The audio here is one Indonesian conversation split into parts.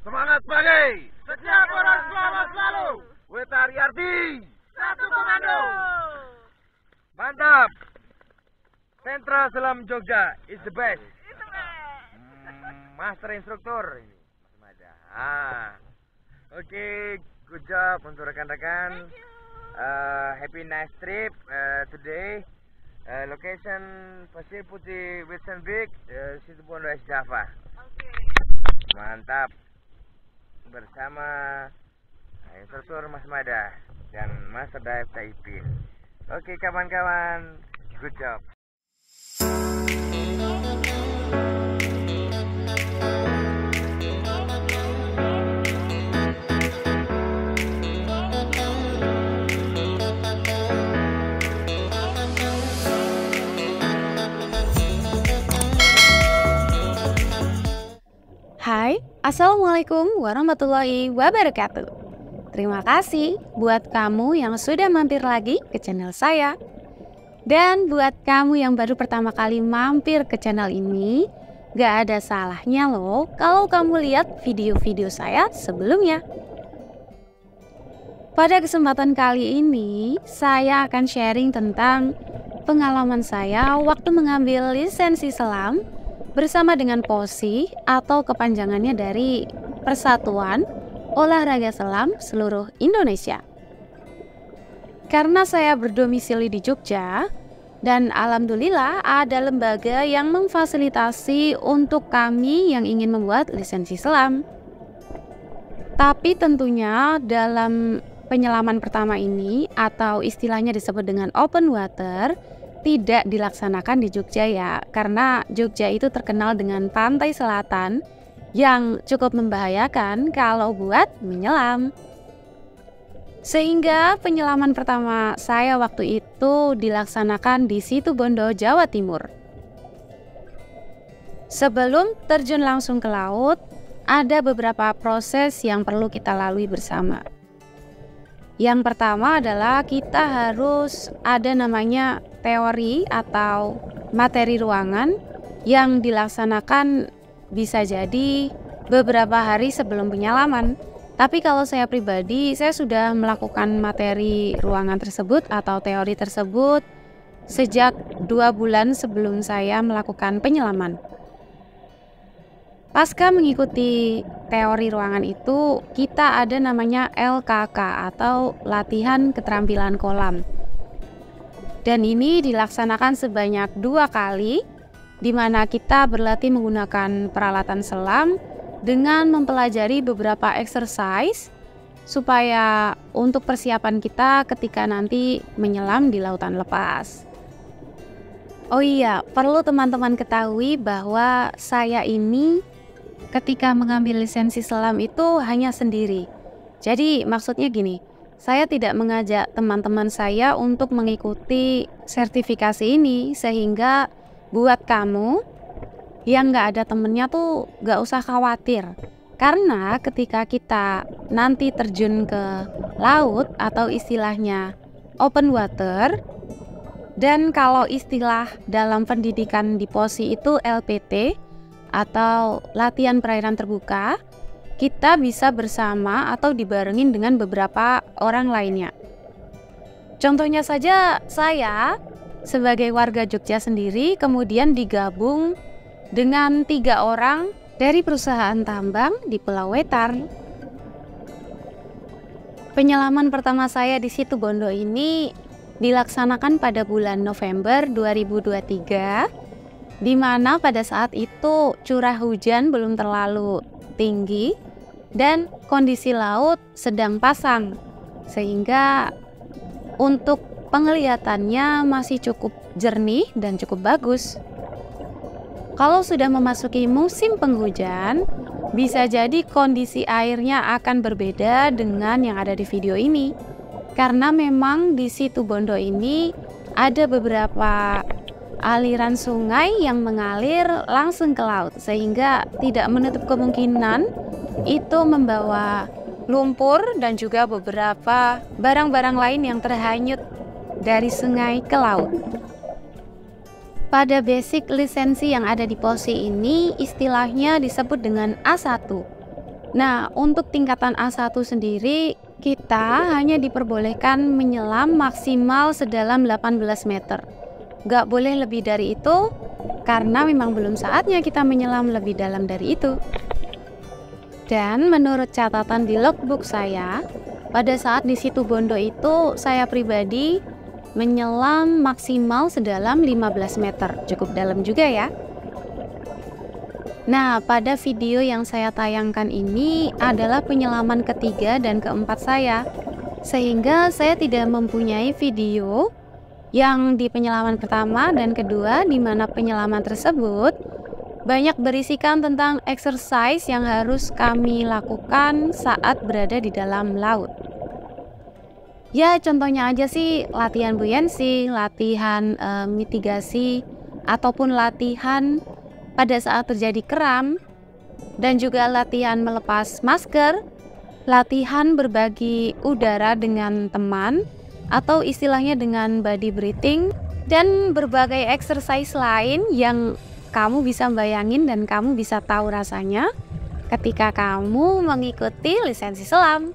Semangat pagi. Setiap orang selamat selalu. Wetari Arti. Satu komando. Mantap. Sentra Selam Jogja is the best. Master instruktur ini masih ada. Oke, good job untuk rekan-rekan. Happy nice trip today. Location Pasir Putih Witzenbeek, Situbondo West Java. Mantap. Bersama instruktur Mas Mada dan Master Dive Taipin. Oke kawan-kawan, good job. Hai, Assalamualaikum warahmatullahi wabarakatuh. Terima kasih buat kamu yang sudah mampir lagi ke channel saya. Dan buat kamu yang baru pertama kali mampir ke channel ini, gak ada salahnya loh kalau kamu lihat video-video saya sebelumnya. Pada kesempatan kali ini, saya akan sharing tentang pengalaman saya waktu mengambil lisensi selam bersama dengan POSI atau kepanjangannya dari Persatuan Olahraga Selam Seluruh Indonesia. Karena saya berdomisili di Jogja dan alhamdulillah ada lembaga yang memfasilitasi untuk kami yang ingin membuat lisensi selam. Tapi tentunya dalam penyelaman pertama ini atau istilahnya disebut dengan open water tidak dilaksanakan di Jogja ya, karena Jogja itu terkenal dengan pantai selatan yang cukup membahayakan kalau buat menyelam. Sehingga penyelaman pertama saya waktu itu dilaksanakan di Situbondo, Jawa Timur. Sebelum terjun langsung ke laut, ada beberapa proses yang perlu kita lalui bersama. Yang pertama adalah kita harus ada namanya teori atau materi ruangan yang dilaksanakan bisa jadi beberapa hari sebelum penyelaman. Tapi kalau saya pribadi, saya sudah melakukan materi ruangan tersebut atau teori tersebut sejak 2 bulan sebelum saya melakukan penyelaman. Pasca mengikuti teori ruangan itu, kita ada namanya LKK atau latihan keterampilan kolam. Dan ini dilaksanakan sebanyak 2 kali, di mana kita berlatih menggunakan peralatan selam dengan mempelajari beberapa exercise supaya untuk persiapan kita ketika nanti menyelam di lautan lepas. Oh iya, perlu teman-teman ketahui bahwa saya ini ketika mengambil lisensi selam itu hanya sendiri. Jadi maksudnya gini, saya tidak mengajak teman-teman saya untuk mengikuti sertifikasi ini, sehingga buat kamu yang gak ada temennya tuh gak usah khawatir. Karena ketika kita nanti terjun ke laut atau istilahnya open water, dan kalau istilah dalam pendidikan di POSI itu LPT atau latihan perairan terbuka, kita bisa bersama atau dibarengin dengan beberapa orang lainnya. Contohnya saja saya sebagai warga Jogja sendiri kemudian digabung dengan 3 orang dari perusahaan tambang di Pulau Wetar. Penyelaman pertama saya di Situbondo ini dilaksanakan pada bulan November 2023, di mana pada saat itu curah hujan belum terlalu tinggi dan kondisi laut sedang pasang, sehingga untuk penglihatannya masih cukup jernih dan cukup bagus. Kalau sudah memasuki musim penghujan, bisa jadi kondisi airnya akan berbeda dengan yang ada di video ini, karena memang di Situbondo ini ada beberapa aliran sungai yang mengalir langsung ke laut, sehingga tidak menutup kemungkinan itu membawa lumpur dan juga beberapa barang-barang lain yang terhanyut dari sungai ke laut. Pada basic lisensi yang ada di POSI ini istilahnya disebut dengan A1. Nah, untuk tingkatan A1 sendiri, kita hanya diperbolehkan menyelam maksimal sedalam 18 meter. Nggak boleh lebih dari itu, karena memang belum saatnya kita menyelam lebih dalam dari itu. Dan menurut catatan di logbook saya, pada saat di Situ Bondo itu, saya pribadi menyelam maksimal sedalam 15 meter. Cukup dalam juga ya. Nah, pada video yang saya tayangkan ini adalah penyelaman ketiga dan keempat saya. Sehingga saya tidak mempunyai video yang di penyelaman pertama dan kedua, di mana penyelaman tersebut banyak berisikan tentang exercise yang harus kami lakukan saat berada di dalam laut. Ya, contohnya aja sih latihan buoyancy, latihan mitigasi, ataupun latihan pada saat terjadi kram, dan juga latihan melepas masker, latihan berbagi udara dengan teman, atau istilahnya dengan body breathing, dan berbagai exercise lain yang kamu bisa bayangin dan kamu bisa tahu rasanya ketika kamu mengikuti lisensi selam.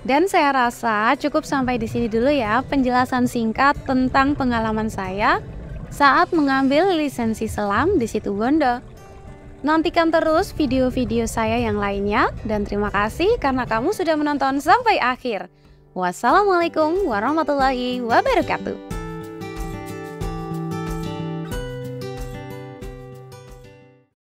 Dan saya rasa cukup sampai di sini dulu ya penjelasan singkat tentang pengalaman saya saat mengambil lisensi selam di Situ Bondo. Nantikan terus video-video saya yang lainnya dan terima kasih karena kamu sudah menonton sampai akhir. Wassalamualaikum warahmatullahi wabarakatuh.